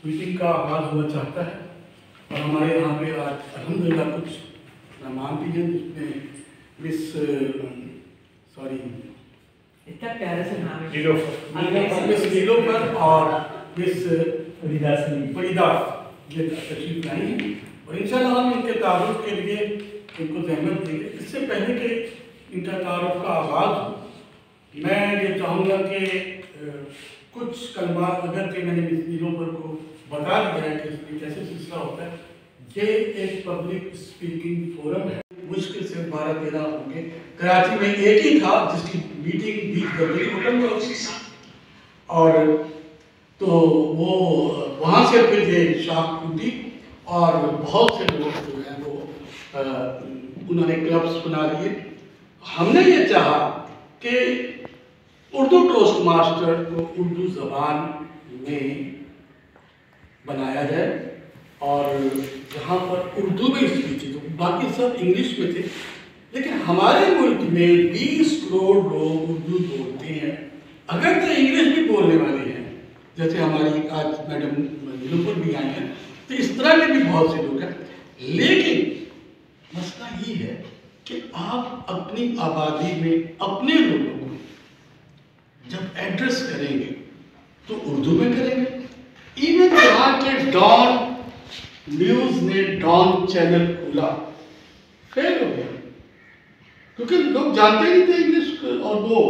Meeting का आगाज़ हुआ चाहता है और हमारे यहाँ पे आज अल्हम्दुलिल्लाह कुछ मेहमान भी हैं, जिसमें मिस इतना प्यारे से नाम है मिस नीलोफर और मिस फरीदा ये तशरीफ लाई हैं और इंशाल्लाह हम इनके तारुफ के लिए इनको जहमत देंगे। इससे पहले कि इनका तारुफ का आगाज़ हो, मैं ये चाहूँगा कि कुछ कलमात अगर कि मैंने मिस नीलोफर को बता दिया है कि इसमें कैसे सिलसिला होता है। ये एक पब्लिक स्पीकिंग फोरम है, मुश्किल से 12-13 होंगे। कराची में एक ही था जिसकी मीटिंग 20 जनवरी को बंद हो गई और तो वो वहाँ से फिर ये शाख टूटी और बहुत से लोग जो हैं वो उन्होंने क्लब्स बना लिए। हमने ये चाहा कि उर्दू टोस्ट मास्टर को उर्दू ज़बान में बनाया जाए और जहाँ पर उर्दू में स्पीच है, तो बाकी सब इंग्लिश में थे, लेकिन हमारे मुल्क में 20 करोड़ लोग उर्दू बोलते हैं। अगर तो इंग्लिश भी बोलने वाले हैं, जैसे हमारी आज मैडम नीलोफर भी आई हैं, तो इस तरह के भी बहुत से लोग हैं। लेकिन मसला ये है कि आप अपनी आबादी में अपने लोगों को जब एड्रेस करेंगे तो उर्दू में करेंगे। इवन यहाँ के डॉन न्यूज़ ने डॉन चैनल खोला, फेल हो गया क्योंकि लोग जानते नहीं थे इंग्लिश और वो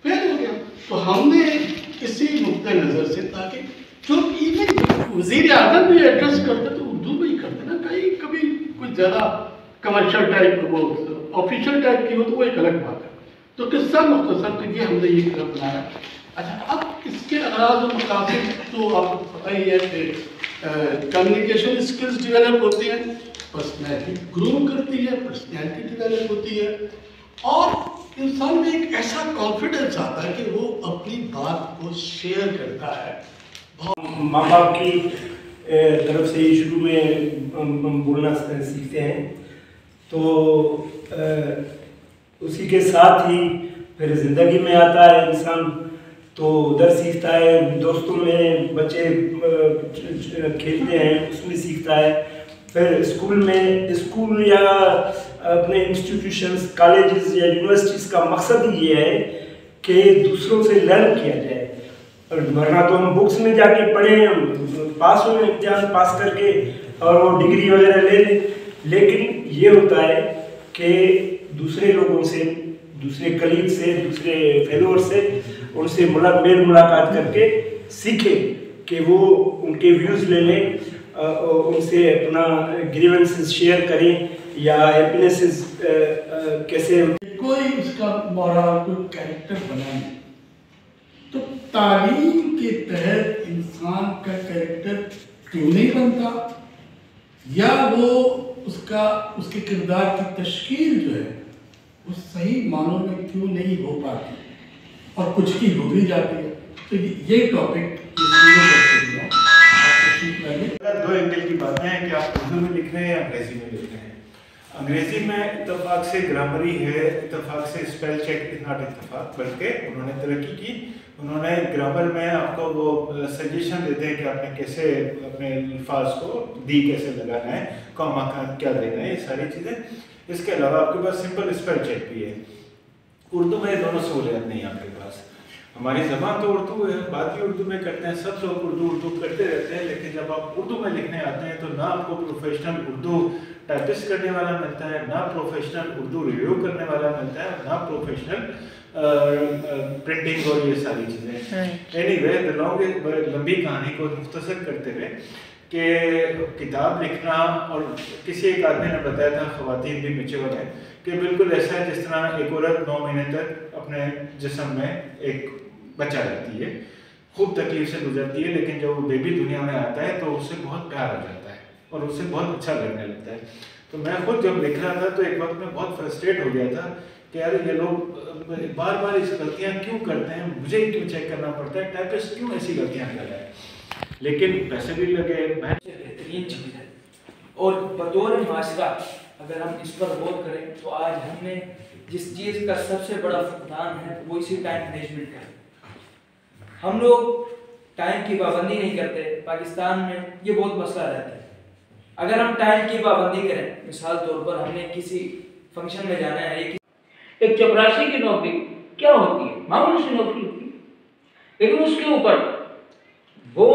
फेल हो गया। तो हमने इसी नुक्ते नज़र से, ताकि जो इवन वज़ीर आज़म भी एड्रेस करते तो उर्दू में ही करते ना, कहीं कभी कुछ ज़्यादा कमर्शियल टाइप वो ऑफिशियल टाइप की हो तो वो एक अलग बात है। तो किस्सा मुख्तसर तो ये हमने ये क्लब बनाया। अच्छा, अब इसके अगराज़ और मकासद तो आपको पता ही है कि कम्युनिकेशन स्किल्स डेवलप होती हैं, पर्सनैलिटी ग्रो करती है, पर्सनैलिटी डेवलप होती है और इंसान में एक ऐसा कॉन्फिडेंस आता है कि वो अपनी बात को शेयर करता है। माँ बाप की तरफ से ही शुरू में बोलना सीखते हैं, तो उसी के साथ ही फिर ज़िंदगी में आता है इंसान, तो उधर सीखता है, दोस्तों में बच्चे खेलते हैं उसमें सीखता है, फिर स्कूल या अपने इंस्टीट्यूशंस, कॉलेजेस या यूनिवर्सिटीज़ का मकसद ही ये है कि दूसरों से लर्न किया जाए। वरना तो हम बुक्स में जाके पढ़ें, पास हो एग्जाम पास करके और वो डिग्री वगैरह ले लें, लेकिन ये होता है कि दूसरे लोगों से, दूसरे कलीग से, दूसरे फेलोअर से, उनसे मेल मुलाकात करके सीखें कि वो उनके व्यूज़ ले लें, उनसे अपना ग्रीवेंसेस शेयर करें या हैप्पीनेसेस कैसे कोई इसका मॉरल कोई कैरेक्टर बनाए। तो तालीम के तहत इंसान का कैरेक्टर क्यों नहीं बनता, या वो उसके किरदार की तश्कील जो है वो सही मानों में क्यों नहीं हो पाती और कुछ की हो भी जाती है। तो ये टॉपिक दो एंगल की बातें हैं कि आप उर्दू में लिख रहे हैं या अंग्रेजी में लिख रहे हैं। अंग्रेजी में इत्तेफाक से ग्रामरी है, इत्तेफाक से स्पेल चेक इज नॉट इत्तेफाक, बल्कि उन्होंने तरक्की की। उन्होंने ग्रामर में आपको वो सजेशन देते हैं कि आपने कैसे अपने अल्फाज को दी कैसे लगाना है, कॉमा क्या देना है, ये सारी चीज़ें। इसके अलावा आपके पास सिंपल स्पेल चेक भी है। उर्दू में दोनों सहूलियत नहीं है आपके पास। हमारी ज़बान तो उर्दू है, बात ही उर्दू में करते हैं, सब लोग उर्दू करते रहते हैं, लेकिन जब आप उर्दू में लिखने आते हैं तो ना आपको प्रोफेशनल उर्दू टाइपिस्ट करने वाला मिलता है, ना प्रोफेशनल उर्दू रिव्यू करने वाला मिलता है, ना प्रोफेशनल प्रिंटिंग और ये सारी चीज़ें। एनीवे, लंबी कहानी को मुख्तसर करते हुए कि किताब लिखना, और किसी एक आदमी ने बताया था, ख़वातीन भी मैच्योर हैं, कि बिल्कुल ऐसा है जिस तरह एक औरत 9 महीने तक अपने जिस्म में एक बच्चा रहती है, खूब तकलीफ से गुजरती है, लेकिन जब वो बेबी दुनिया में आता है तो उससे बहुत प्यार हो जाता है और उससे बहुत अच्छा लगने लगता है। तो मैं खुद जब लिख रहा था तो एक वक्त में बहुत फ्रस्ट्रेट हो गया था कि यार ये लोग बार बार इस गलतियाँ क्यों करते हैं, मुझे क्यों चेक करना पड़ता है, टाइपिस्ट क्यों ऐसी गलतियाँ कर रहा है। लेकिन पैसे भी लगे, बेहतरीन चीज़ है। और बतौर माशरा अगर हम इस पर गौर करें तो आज हमने जिस चीज़ का सबसे बड़ा फुकदान है वो इसी टाइम मैनेजमेंट का है। हम लोग टाइम की पाबंदी नहीं करते। पाकिस्तान में ये बहुत मसला रहता है। अगर हम टाइम की पाबंदी करें, मिसाल तौर पर हमने किसी फंक्शन में जाना है, एक चपरासी की नौकरी क्या होती है, मामूली सी नौकरी होती है, लेकिन उसके ऊपर वो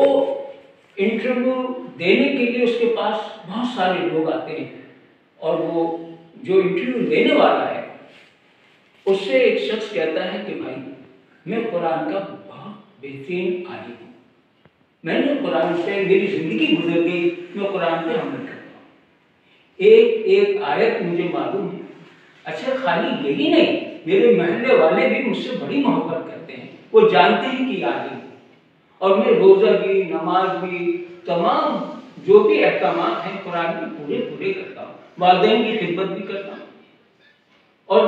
इंटरव्यू देने के लिए उसके पास बहुत सारे लोग आते हैं और वो जो इंटरव्यू लेने वाला है उससे एक शख्स कहता है कि भाई मैं कुरान का बहुत बेहतरीन आलिम हूँ, मैंने कुरान पे मेरी जिंदगी गुजर गई, मैं कुरान पे अमल करता हूँ, एक एक आयत मुझे मालूम है। अच्छा, खाली यही नहीं, मेरे महल्ले वाले भी मुझसे बड़ी मोहब्बत करते हैं, वो जानते हैं कि आलिम, और मैं रोज़ा भी, नमाज भी, तमाम जो भी अहकामात हैं कुरान के पूरे पूरे करता हूँ, वालिदैन की खिदमत भी करता हूँ, और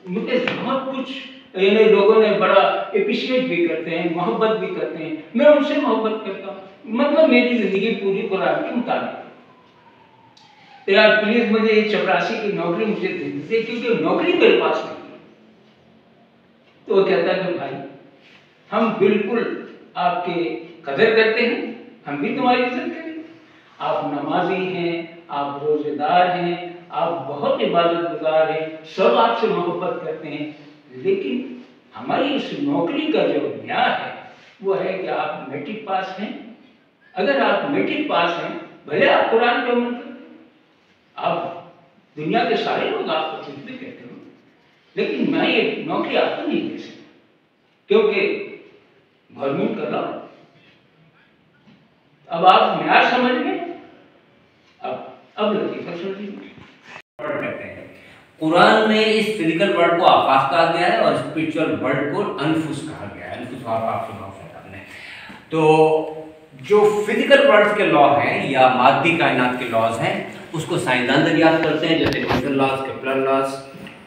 मुझे बहुत कुछ यानी लोगों ने बड़ा एप्रिशिएट भी करते हैं, मोहब्बत भी करते हैं, मैं उनसे मोहब्बत करता हूँ, मतलब मेरी ज़िंदगी पूरी कुरान के मुताबिक। तो यार प्लीज़ मुझे ये चपरासी की नौकरी मुझे दे दीजिए, क्योंकि नौकरी मेरे पास नहीं है। तो वो कहता है कि भाई हम बिल्कुल आपके कदर करते हैं, हम भी तुम्हारी इज्जत करेंगे, आप नमाजी हैं, आप रोजेदार हैं, आप बहुत इबादत गुजार हैं, सब आपसे मोहब्बत करते हैं, लेकिन हमारी इस नौकरी का जो न्याय है वो है कि आप मैट्रिक पास हैं। अगर आप मैट्रिक पास हैं, भले आप कुरान पे अमल करें, आप दुनिया के सारे लोग आपको कुछ भी कहते हो, लेकिन मैं ये नौकरी आपको नहीं दे सकता, क्योंकि गवर्नमेंट कर रहा हूं। अब आप न्याय समझ गए, अब लतीफा समझिए। कुरान में इस फिजिकल वर्ल्ड को आफाक कहा गया है और स्पिरिचुअल वर्ल्ड को अनफुस कहा गया है। अनफुस आफाक सुना आपने। तो जो फिजिकल वर्ल्ड के लॉ हैं या मादी कायनात के लॉज हैं उसको साइंसदान दरियाफ्त करते हैं, जैसे न्यूटन लॉज, केपलर लॉज,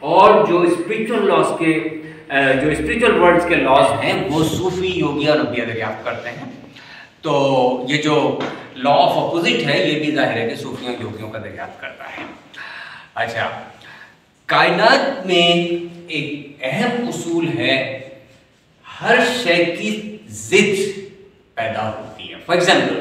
और जो स्पिरिचुअल लॉज के जो स्पिरिचुअल वर्ल्ड के लॉज हैं वो सूफी, योगी और अम्बिया दरियाफ्त करते हैं। तो ये जो लॉ ऑफ अपोजिट है ये भी जाहिर है कि सूफियों योगियों का दरियाफ्त करता है। अच्छा, कायनात में एक अहम उसूल है, हर शय की जिद पैदा होती है। For example